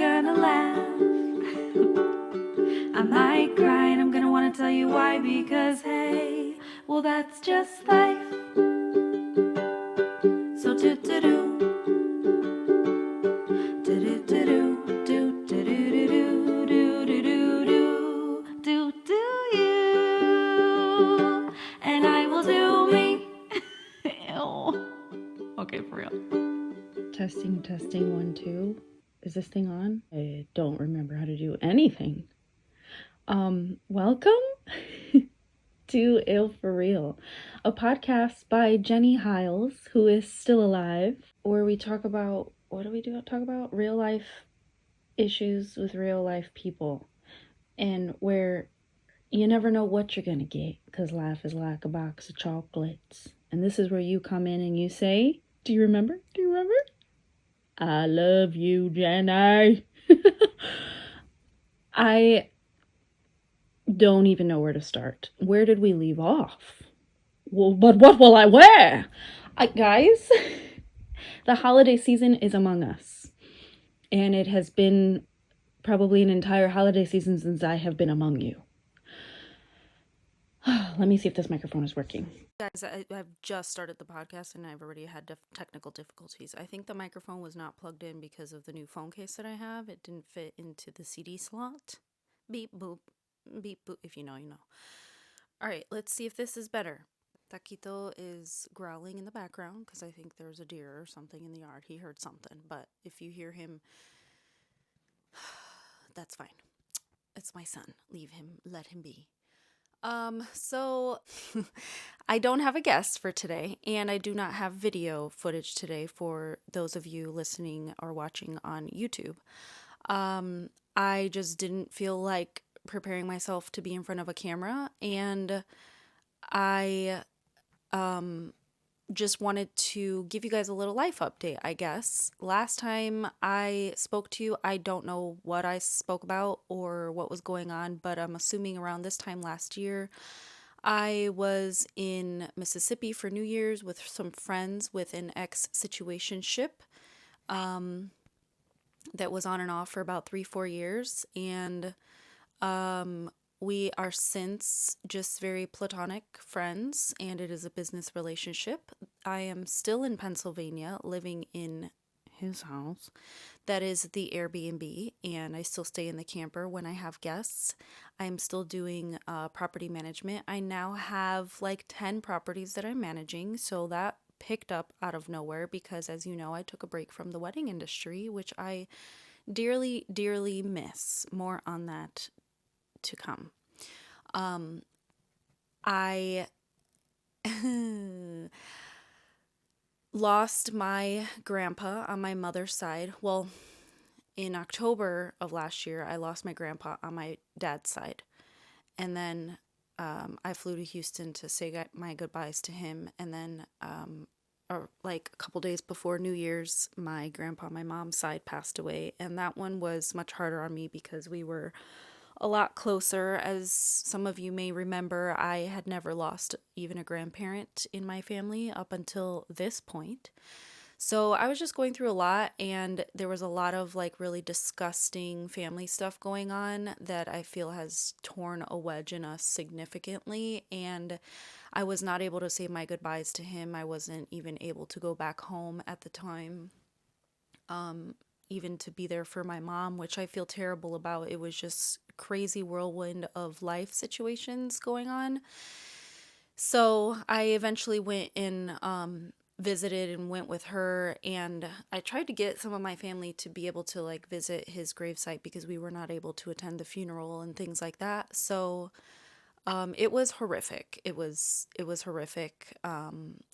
gonna laugh. I might cry and I'm gonna wanna tell you why, because hey, well that's just life. So do-do-do, do-do-do-do, do-do-do-do, do-do-do-do, do-do you, and I will do me. Ew. Okay, for real. Testing, 1, 2. Is this thing on? I don't remember how to do anything. Welcome to Ill for Real, a podcast by Jenny Hiles, who is still alive, where we talk about, what do we talk about? Real life issues with real life people, and where you never know what you're gonna get, because life is like a box of chocolates. And this is where you come in and you say, do you remember? I love you, Jenny. I don't even know where to start. Where did we leave off? Well, but what will I wear? Guys, the holiday season is among us. And it has been probably an entire holiday season since I have been among you. Let me see if this microphone is working. Guys, I've just started the podcast and I've already had technical difficulties. I think the microphone was not plugged in because of the new phone case that I have. It didn't fit into the CD slot. Beep boop, beep boop. If you know, you know. All right, let's see if this is better. Taquito is growling in the background because I think there's a deer or something in the yard. He heard something, but if you hear him, that's fine. It's my son. Leave him, let him be. So I don't have a guest for today, and I do not have video footage today for those of you listening or watching on YouTube. I just didn't feel like preparing myself to be in front of a camera, and I just wanted to give you guys a little life update, I guess. Last time I spoke to you, I don't know what I spoke about or what was going on, but I'm assuming around this time last year, I was in Mississippi for New Year's with some friends with an ex-situationship that was on and off for about 3-4 years, and we are since just very platonic friends, and it is a business relationship. I am still in Pennsylvania, living in his house. That is the Airbnb, and I still stay in the camper when I have guests. I'm still doing property management. I now have like 10 properties that I'm managing, so that picked up out of nowhere because, as you know, I took a break from the wedding industry, which I dearly, dearly miss. More on that to come. I lost my grandpa on my mother's side. Well, in October of last year, I lost my grandpa on my dad's side. And then I flew to Houston to say my goodbyes to him. And then like a couple days before New Year's, my grandpa on my mom's side passed away. And that one was much harder on me because we were a lot closer. As some of you may remember, I had never lost even a grandparent in my family up until this point. So I was just going through a lot, and there was a lot of like really disgusting family stuff going on that I feel has torn a wedge in us significantly. And I was not able to say my goodbyes to him. I wasn't even able to go back home at the time. Even to be there for my mom, which I feel terrible about. It was just crazy whirlwind of life situations going on. So I eventually went and visited and went with her, and I tried to get some of my family to be able to like visit his gravesite because we were not able to attend the funeral and things like that. So it was horrific. It was horrific.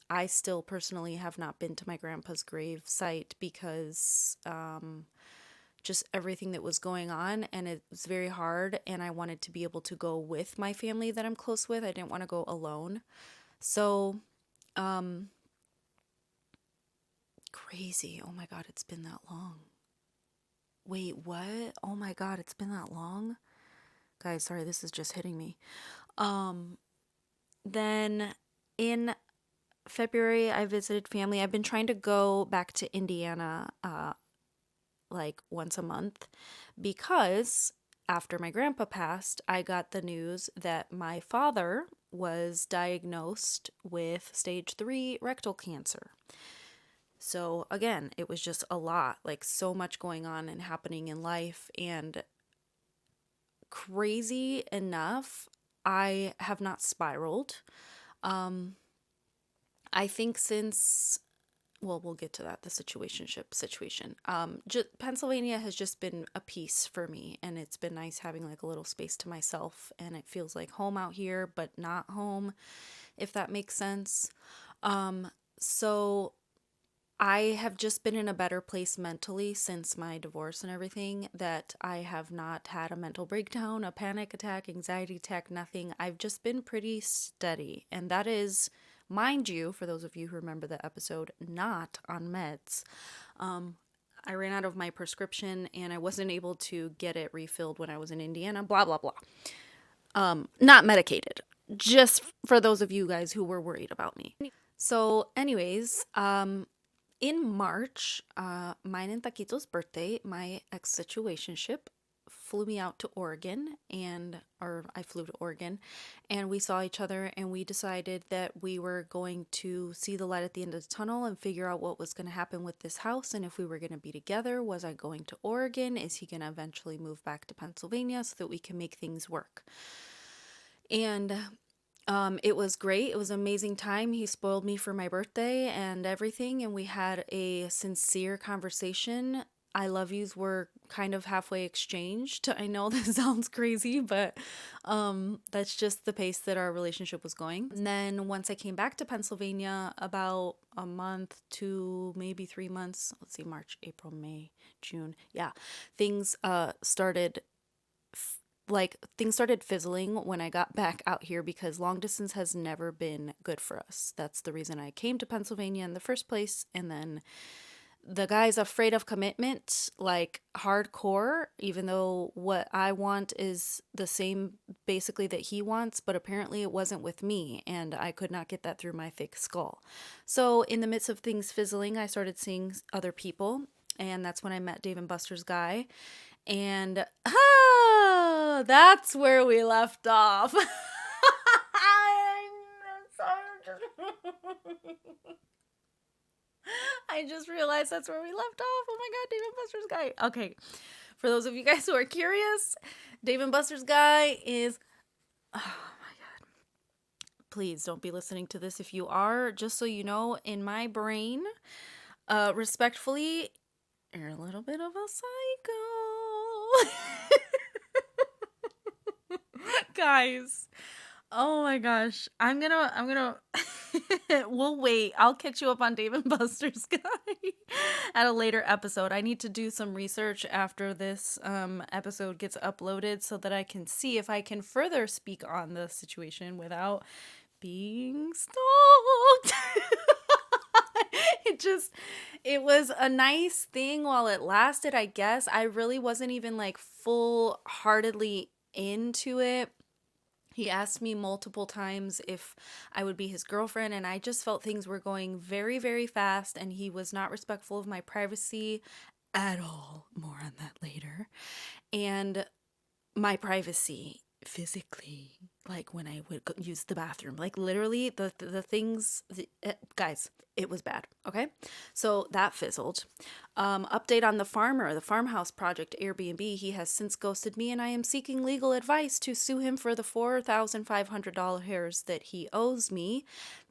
I still personally have not been to my grandpa's grave site because just everything that was going on, and it was very hard, and I wanted to be able to go with my family that I'm close with. I didn't want to go alone. So crazy. Oh my God, it's been that long. Wait, what? Oh my God, it's been that long? Guys, sorry, this is just hitting me. Then in February, I visited family. I've been trying to go back to Indiana like once a month because after my grandpa passed, I got the news that my father was diagnosed with stage 3 rectal cancer. So again, it was just a lot, like so much going on and happening in life. And crazy enough, I have not spiraled. I think since, well, we'll get to that, the situationship situation. Pennsylvania has just been a peace for me, and it's been nice having like a little space to myself, and it feels like home out here, but not home, if that makes sense. So I have just been in a better place mentally since my divorce and everything, that I have not had a mental breakdown, a panic attack, anxiety attack, nothing. I've just been pretty steady. And that is, mind you, for those of you who remember the episode, not on meds. I ran out of my prescription and I wasn't able to get it refilled when I was in Indiana, blah, blah, blah. Not medicated, just for those of you guys who were worried about me. So anyways, in March, mine and Taquito's birthday, my ex-situationship flew me out to Oregon, or I flew to Oregon, and we saw each other, and we decided that we were going to see the light at the end of the tunnel and figure out what was going to happen with this house, and if we were going to be together. Was I going to Oregon? Is he going to eventually move back to Pennsylvania so that we can make things work? And it was great. It was an amazing time. He spoiled me for my birthday and everything, and we had a sincere conversation. I love yous were kind of halfway exchanged. I know this sounds crazy, but that's just the pace that our relationship was going. And then once I came back to Pennsylvania, about a month to maybe 3 months, let's see, March, April, May, June. Yeah, things started fizzling when I got back out here, because long distance has never been good for us. That's the reason I came to Pennsylvania in the first place. And then the guy's afraid of commitment, like hardcore, even though what I want is the same basically that he wants, but apparently it wasn't with me, and I could not get that through my thick skull. So in the midst of things fizzling, I started seeing other people, and that's when I met Dave & Buster's guy. And that's where we left off. I just realized that's where we left off. Oh my God, Dave & Buster's guy. Okay, for those of you guys who are curious, Dave & Buster's guy is, oh my God. Please don't be listening to this if you are. Just so you know, in my brain, respectfully, you're a little bit of a psycho. Guys, oh my gosh, I'm gonna we'll wait. I'll catch you up on Dave & Buster's guy at a later episode. I need to do some research after this episode gets uploaded so that I can see if I can further speak on the situation without being stalked. It was a nice thing while it lasted, I guess. I really wasn't even like full-heartedly into it. He asked me multiple times if I would be his girlfriend, and I just felt things were going very, very fast, and he was not respectful of my privacy at all. More on that later. And my privacy physically, like when I would use the bathroom, like literally the things, guys, it was bad. Okay. So that fizzled. Update on the farmhouse project Airbnb. He has since ghosted me, and I am seeking legal advice to sue him for the $4,500 that he owes me,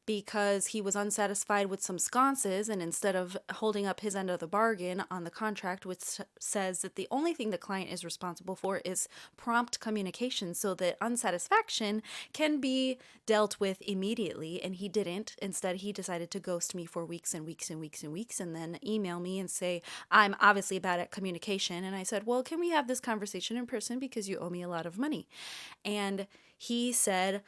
because he was unsatisfied with some sconces, and instead of holding up his end of the bargain on the contract, which says that the only thing the client is responsible for is prompt communication so that unsatisfaction can be dealt with immediately, and he didn't. Instead, he decided to ghost me for weeks and weeks and weeks and weeks, and then email me and say, I'm obviously bad at communication. And I said, well, can we have this conversation in person, because you owe me a lot of money? And he said,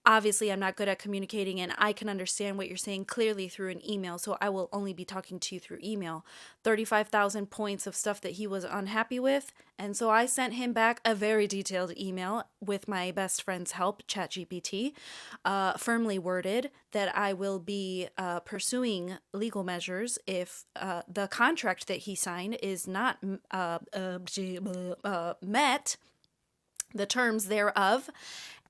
obviously I'm not good at communicating, and I can understand what you're saying clearly through an email, so I will only be talking to you through email. 35,000 points of stuff that he was unhappy with, and so I sent him back a very detailed email with my best friend's help, ChatGPT, firmly worded that I will be pursuing legal measures if the contract that he signed is not met, the terms thereof,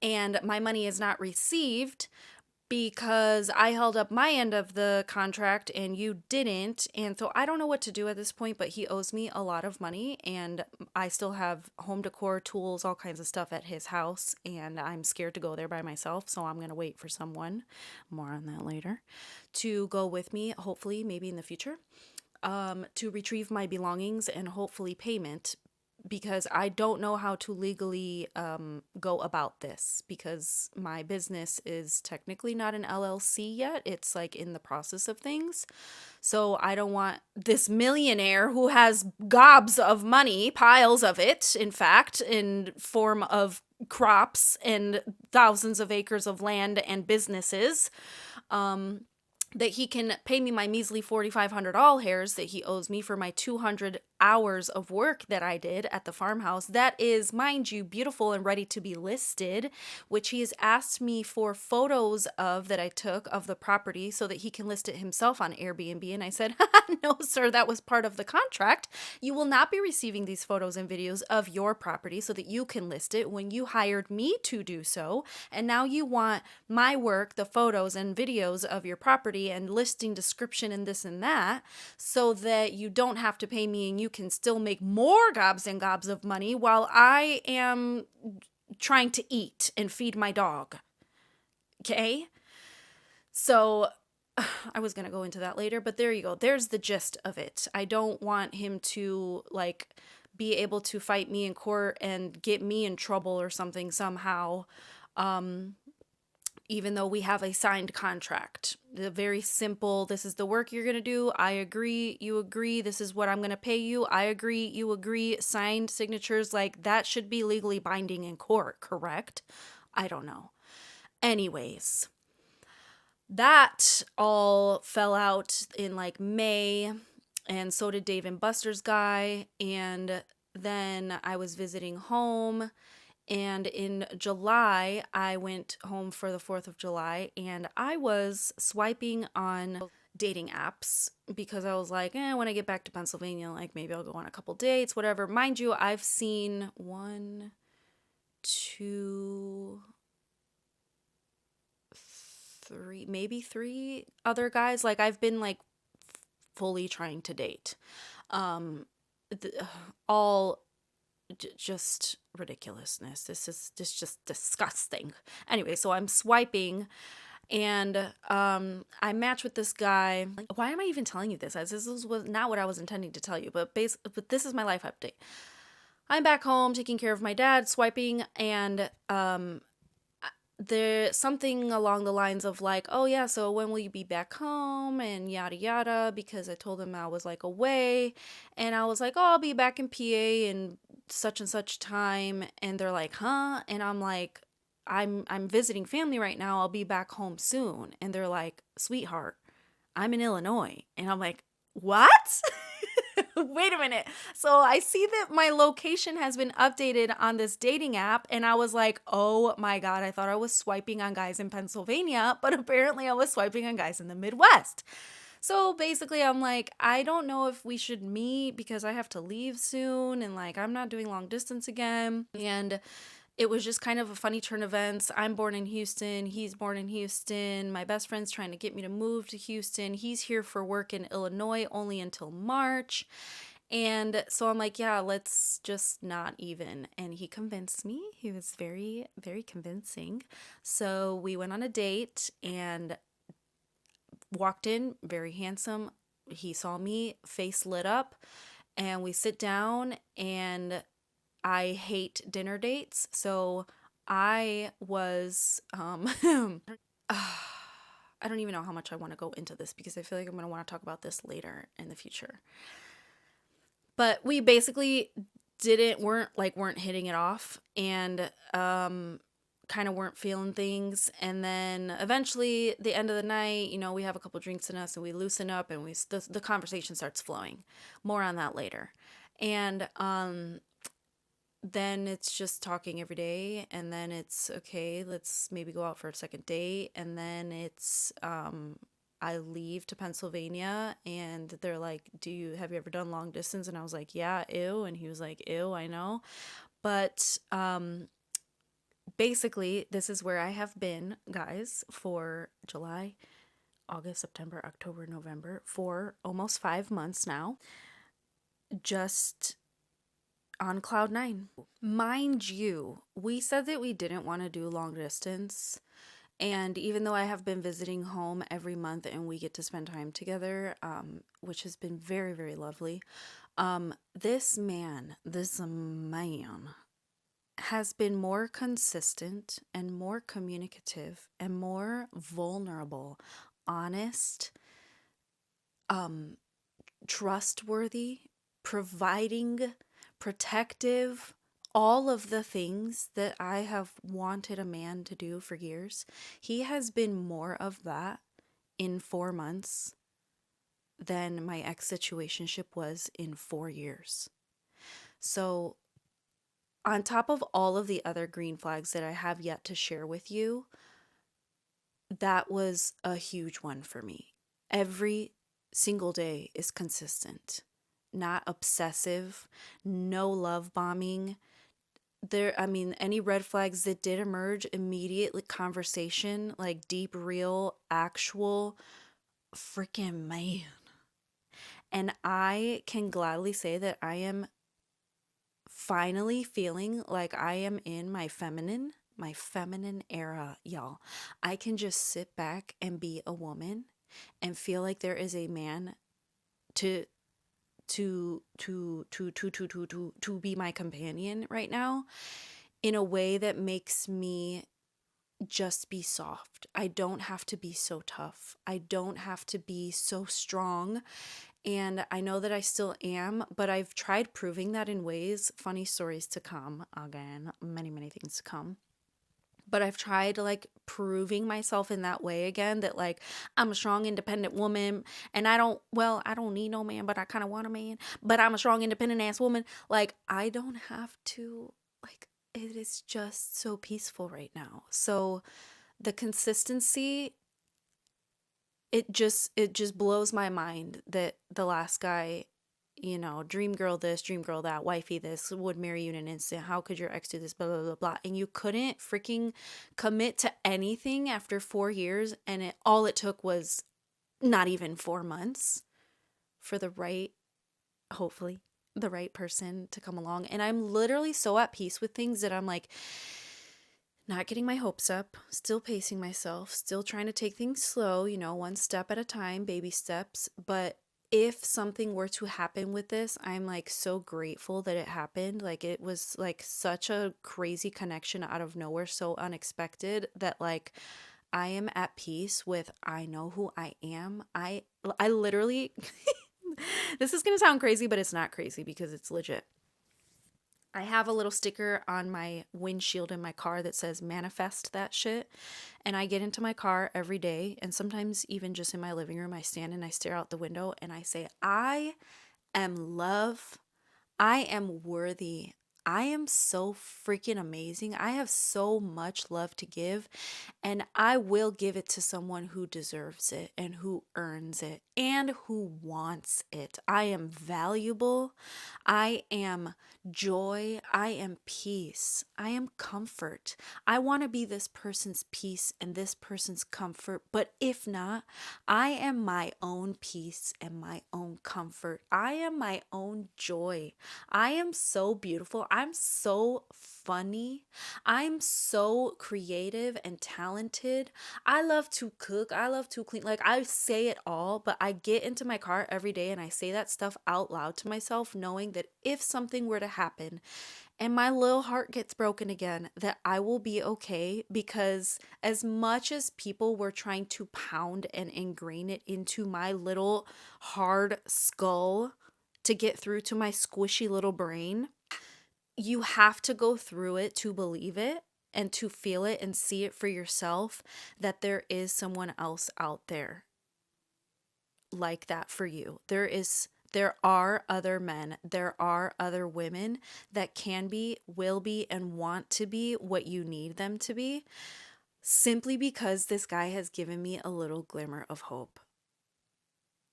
and my money is not received because I held up my end of the contract and you didn't. And so I don't know what to do at this point, but he owes me a lot of money, and I still have home decor tools, all kinds of stuff at his house, and I'm scared to go there by myself. So I'm going to wait for someone, more on that later, to go with me, hopefully, maybe in the future, to retrieve my belongings and hopefully payment, because I don't know how to legally go about this, because my business is technically not an LLC yet. It's like in the process of things. So I don't want this millionaire who has gobs of money, piles of it, in fact, in form of crops and thousands of acres of land and businesses, that he can pay me my measly $4,500 that he owes me for my 200 hours of work that I did at the farmhouse. That is, mind you, beautiful and ready to be listed, which he has asked me for photos of that I took of the property so that he can list it himself on Airbnb. And I said, no, sir, that was part of the contract. You will not be receiving these photos and videos of your property so that you can list it when you hired me to do so. And now you want my work, the photos and videos of your property and listing description and this and that, so that you don't have to pay me and you can still make more gobs and gobs of money while I am trying to eat and feed my dog. Okay? So I was going to go into that later, but there you go. There's the gist of it. I don't want him to like be able to fight me in court and get me in trouble or something somehow. Even though we have a signed contract. The very simple, this is the work you're going to do. I agree. You agree. This is what I'm going to pay you. I agree. You agree. Signed signatures, like that should be legally binding in court, correct? I don't know. Anyways, that all fell out in like May, and so did Dave and Buster's guy. And then I was visiting home. And in July, I went home for the 4th of July, and I was swiping on dating apps because I was like, when I get back to Pennsylvania, like maybe I'll go on a couple dates, whatever. Mind you, I've seen 1, 2, 3, maybe 3 other guys. Like I've been like fully trying to date. All just ridiculousness. This is just disgusting. Anyway, so I'm swiping and I match with this guy. Why am I even telling you this? As this was not what I was intending to tell you, but this is my life update. I'm back home taking care of my dad, swiping, and there's something along the lines of like, oh yeah, so when will you be back home and yada yada, because I told him I was like away, and I was like, oh, I'll be back in PA in such and such time, and they're like, huh? And I'm like, I'm visiting family right now, I'll be back home soon. And they're like, sweetheart, I'm in Illinois. And I'm like, what? Wait a minute. So I see that my location has been updated on this dating app, and I was like, oh my God, I thought I was swiping on guys in Pennsylvania, but apparently I was swiping on guys in the Midwest. So basically I'm like, I don't know if we should meet because I have to leave soon, and like I'm not doing long distance again. And it was just kind of a funny turn of events. I'm born in Houston. He's born in Houston. My best friend's trying to get me to move to Houston. He's here for work in Illinois only until March. And so I'm like, yeah, let's just not even. And he convinced me. He was very, very convincing. So we went on a date and walked in, very handsome. He saw me, face lit up, and we sit down, and I hate dinner dates, so I was, I don't even know how much I want to go into this because I feel like I'm going to want to talk about this later in the future. But we basically weren't hitting it off, and kind of weren't feeling things. And then eventually, the end of the night, you know, we have a couple drinks in us and we loosen up and the conversation starts flowing. More on that later. And then it's just talking every day. And then it's okay, let's maybe go out for a second date. And then it's I leave to Pennsylvania and they're like, have you ever done long distance? And I was like, yeah, ew. And he was like, ew, I know. But basically, this is where I have been, guys, for July, August, September, October, November, for almost 5 months now, just on cloud nine. Mind you, we said that we didn't want to do long distance. And even though I have been visiting home every month and we get to spend time together, which has been very, very lovely, this man has been more consistent and more communicative and more vulnerable, honest, trustworthy, providing, protective, all of the things that I have wanted a man to do for years. He has been more of that in 4 months than my ex situationship was in 4 years. So on top of all of the other green flags that I have yet to share with you, that was a huge one for me. Every single day is consistent, not obsessive, no love bombing. Any red flags that did emerge, immediately conversation, like deep, real, actual freaking man. And I can gladly say that I am finally feeling like I am in my feminine era, y'all. I can just sit back and be a woman and feel like there is a man to be my companion right now in a way that makes me just be soft. I don't have to be so tough. I don't have to be so strong. And I know that I still am, but I've tried proving that in ways, funny stories to come, again, many, many things to come. But I've tried like proving myself in that way again, that like I'm a strong, independent woman and I don't need no man, but I kind of want a man, but I'm a strong, independent ass woman. Like I don't have to, like, it is just so peaceful right now. So the consistency, it just blows my mind that the last guy, you know, dream girl this, dream girl that, wifey this, would marry you in an instant. How could your ex do this? Blah, blah, blah, blah. And you couldn't freaking commit to anything after 4 years. And all it took was not even 4 months for hopefully, the right person to come along. And I'm literally so at peace with things that I'm like, not getting my hopes up, still pacing myself, still trying to take things slow, you know, one step at a time, baby steps. But if something were to happen with this, I'm like so grateful that it happened. Like it was like such a crazy connection out of nowhere, so unexpected, that like I am at peace with, I know who I am. I literally this is going to sound crazy, but it's not crazy because it's legit. I have a little sticker on my windshield in my car that says manifest that shit. And I get into my car every day, and sometimes even just in my living room, I stand and I stare out the window and I say, I am love. I am worthy. I am so freaking amazing. I have so much love to give, and I will give it to someone who deserves it and who earns it and who wants it. I am valuable. I am joy. I am peace. I am comfort. I want to be this person's peace and this person's comfort, but if not, I am my own peace and my own comfort. I am my own joy. I am so beautiful. I'm so funny. I'm so creative and talented. I love to cook. I love to clean. Like I say it all, but I get into my car every day and I say that stuff out loud to myself, knowing that if something were to happen and my little heart gets broken again, that I will be okay, because as much as people were trying to pound and ingrain it into my little hard skull to get through to my squishy little brain, you have to go through it to believe it. and to feel it and see it for yourself, that there is someone else out there like that for you. There are other men, there are other women that can be, will be, and want to be what you need them to be, simply because this guy has given me a little glimmer of hope.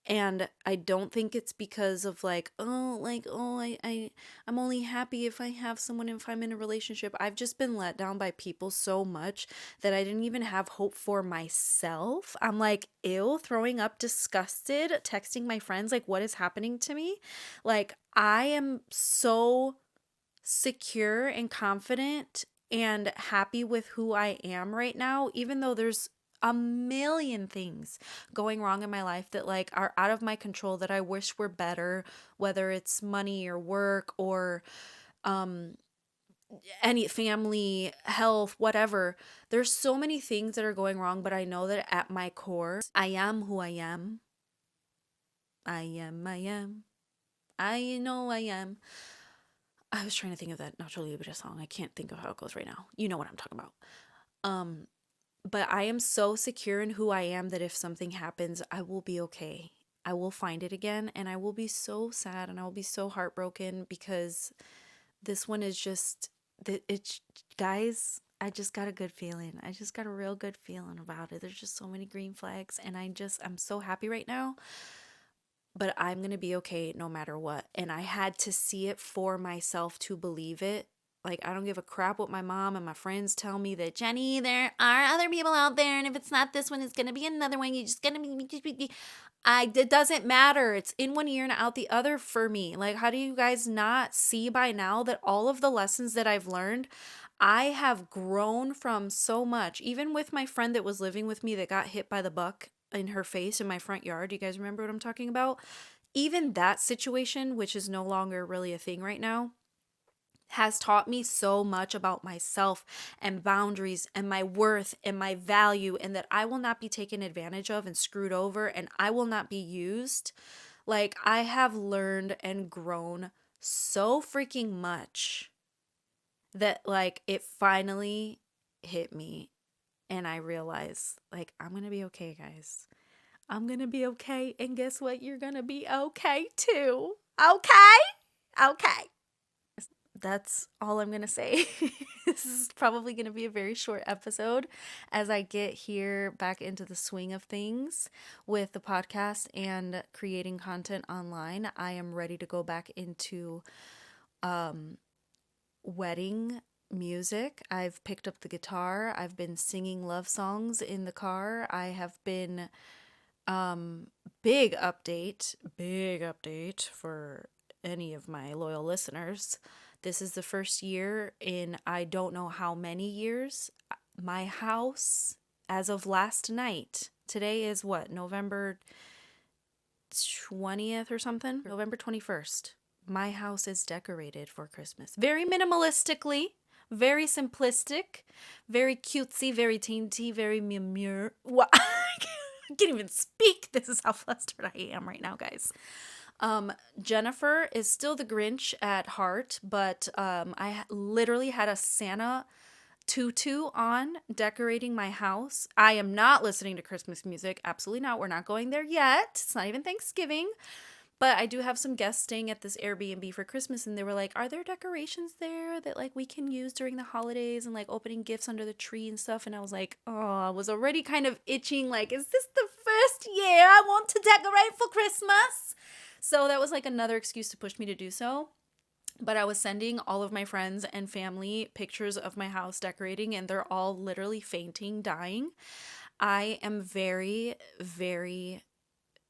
And I don't think it's because of I'm only happy if I have someone, if I'm in a relationship. I've just been let down by people so much that I didn't even have hope for myself. I'm like, ew, throwing up, disgusted, texting my friends, like, what is happening to me? Like, I am so secure and confident and happy with who I am right now, even though there's a million things going wrong in my life that like are out of my control that I wish were better, whether it's money or work or um any family, health, whatever. There's so many things that are going wrong, but I know that at my core, I am who I am. I am, I am. I know I am. I was trying to think of that Nacho Libre song. I can't think of how it goes right now. You know what I'm talking about. Um, but I am so secure in who I am that if something happens, I will be okay. I will find it again and I will be so sad and I will be so heartbroken because this one is just it's guys, I just got a good feeling. I just got a real good feeling about it. There's just so many green flags and I'm so happy right now. But I'm going to be okay no matter what. And I had to see it for myself to believe it. Like, I don't give a crap what my mom and my friends tell me that, Jenny, there are other people out there. And if it's not this one, it's going to be another one. You're just going to be. It doesn't matter. It's in one ear and out the other for me. Like, how do you guys not see by now that all of the lessons that I've learned, I have grown from so much. Even with my friend that was living with me that got hit by the buck in her face in my front yard. Do you guys remember what I'm talking about? Even that situation, which is no longer really a thing right now, has taught me so much about myself and boundaries and my worth and my value, and that I will not be taken advantage of and screwed over and I will not be used. Like, I have learned and grown so freaking much that like it finally hit me and I realized like I'm going to be okay, guys. I'm going to be okay. And guess what? You're going to be okay too. Okay? Okay. That's all I'm going to say. This is probably going to be a very short episode as I get here back into the swing of things with the podcast and creating content online. I am ready to go back into wedding music. I've picked up the guitar. I've been singing love songs in the car. I have been big update for any of my loyal listeners. This is the first year in I don't know how many years. My house, as of last night, today is what, November 20th or something? November 21st. My house is decorated for Christmas. Very minimalistically, very simplistic, very cutesy, very teensy, very mimure. I can't even speak. This is how flustered I am right now, guys. Jennifer is still the Grinch at heart, but I literally had a Santa tutu on decorating my house. I am not listening to Christmas music. Absolutely not. We're not going there yet. It's not even Thanksgiving. But I do have some guests staying at this Airbnb for Christmas, and they were like, are there decorations there that like we can use during the holidays and like opening gifts under the tree and stuff? And I was like, oh, I was already kind of itching, like, is this the first year I want to decorate for Christmas? So that was like another excuse to push me to do so. But I was sending all of my friends and family pictures of my house decorating, and they're all literally fainting, dying. I am very, very,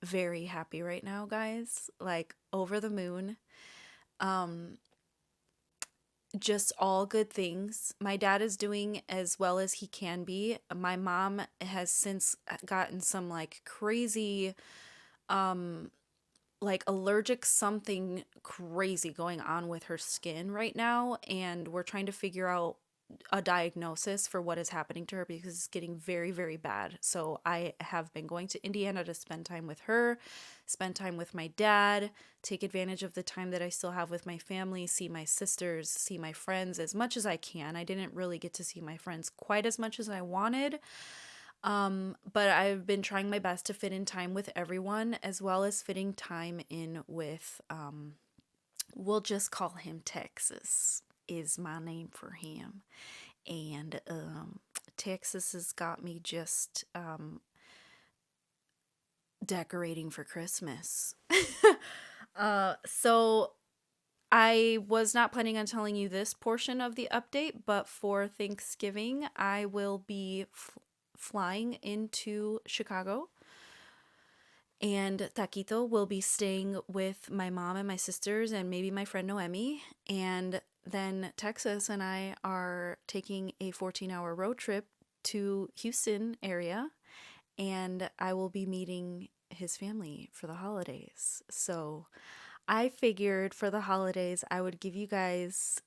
very happy right now, guys. Like, over the moon. Just all good things. My dad is doing as well as he can be. My mom has since gotten some like crazy like allergic something crazy going on with her skin right now, and we're trying to figure out a diagnosis for what is happening to her because it's getting very, very bad. So I have been going to Indiana to spend time with her, spend time with my dad, take advantage of the time that I still have with my family, see my sisters, see my friends as much as I can. I didn't really get to see my friends quite as much as I wanted. But I've been trying my best to fit in time with everyone, as well as fitting time in with, we'll just call him Texas, is my name for him. And Texas has got me just decorating for Christmas. So I was not planning on telling you this portion of the update, but for Thanksgiving, I will be flying into Chicago. And Taquito will be staying with my mom and my sisters and maybe my friend Noemi. And then Texas and I are taking a 14-hour road trip to Houston area. And I will be meeting his family for the holidays. So I figured for the holidays, I would give you guys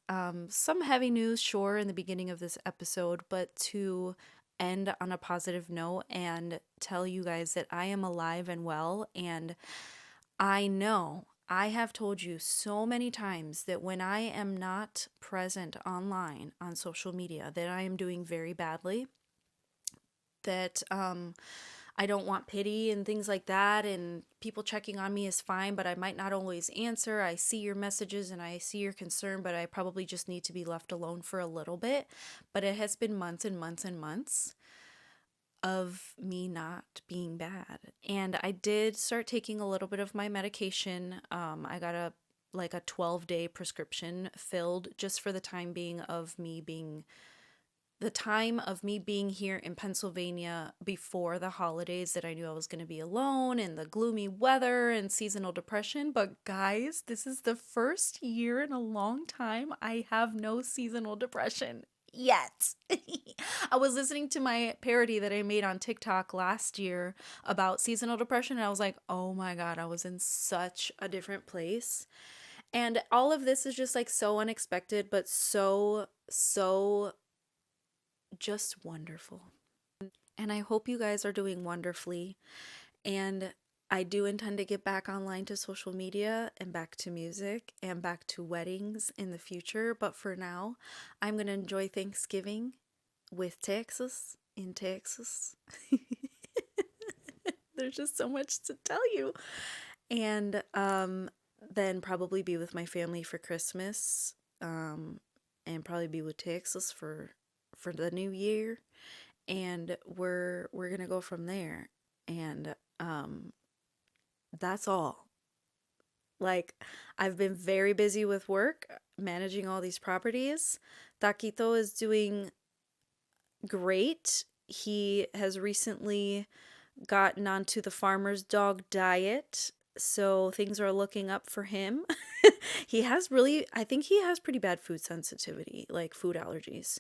some heavy news, sure, in the beginning of this episode, but to end on a positive note and tell you guys that I am alive and well. And I know I have told you so many times that when I am not present online on social media, that I am doing very badly, that I don't want pity and things like that, and people checking on me is fine, but I might not always answer. I see your messages and I see your concern, but I probably just need to be left alone for a little bit. But it has been months and months and months of me not being bad. And I did start taking a little bit of my medication. I got a 12-day prescription filled just for the time being of me being here in Pennsylvania before the holidays, that I knew I was going to be alone and the gloomy weather and seasonal depression. But guys, this is the first year in a long time I have no seasonal depression yet. I was listening to my parody that I made on TikTok last year about seasonal depression, and I was like, oh my God, I was in such a different place. And all of this is just like so unexpected, but so just wonderful. And I hope you guys are doing wonderfully. And I do intend to get back online to social media and back to music and back to weddings in the future. But for now, I'm going to enjoy Thanksgiving with Texas in Texas. There's just so much to tell you. And then probably be with my family for Christmas, and probably be with Texas for the new year, and we're gonna go from there. And that's all. Like, I've been very busy with work managing all these properties. Taquito is doing great. He has recently gotten onto the farmer's dog diet, so things are looking up for him. I think he has pretty bad food sensitivity, like food allergies.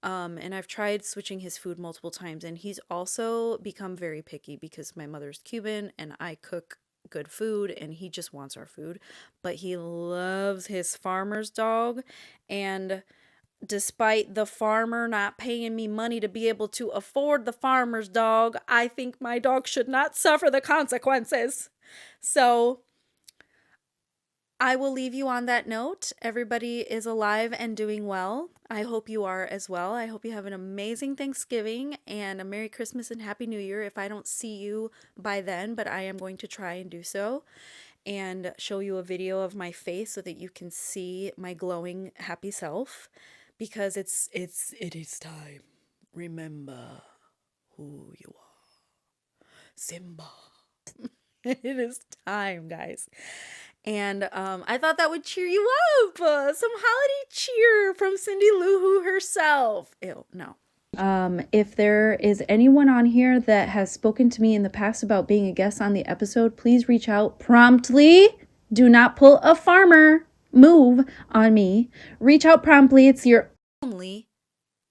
And I've tried switching his food multiple times, and he's also become very picky because my mother's Cuban and I cook good food and he just wants our food. But he loves his farmer's dog, and despite the farmer not paying me money to be able to afford the farmer's dog, I think my dog should not suffer the consequences. So I will leave you on that note. Everybody is alive and doing well. I hope you are as well. I hope you have an amazing Thanksgiving and a Merry Christmas and Happy New Year if I don't see you by then, but I am going to try and do so and show you a video of my face so that you can see my glowing happy self, because it is time. Remember who you are. Simba. It is time, guys. And I thought that would cheer you up. Some holiday cheer from Cindy Lou Who herself. Ew, no. If there is anyone on here that has spoken to me in the past about being a guest on the episode, please reach out promptly. Do not pull a farmer move on me. Reach out promptly. It's your only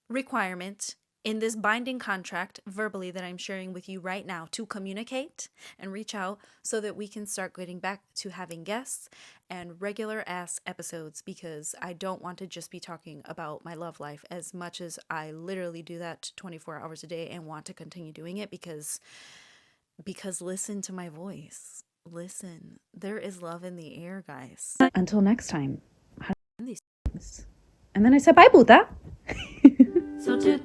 requirement in this binding contract verbally that I'm sharing with you right now to communicate and reach out so that we can start getting back to having guests and regular ass episodes, because I don't want to just be talking about my love life as much as I literally do that 24 hours a day and want to continue doing it because listen to my voice. Listen, there is love in the air, guys. Until next time. And these And then I said, bye, puta. So do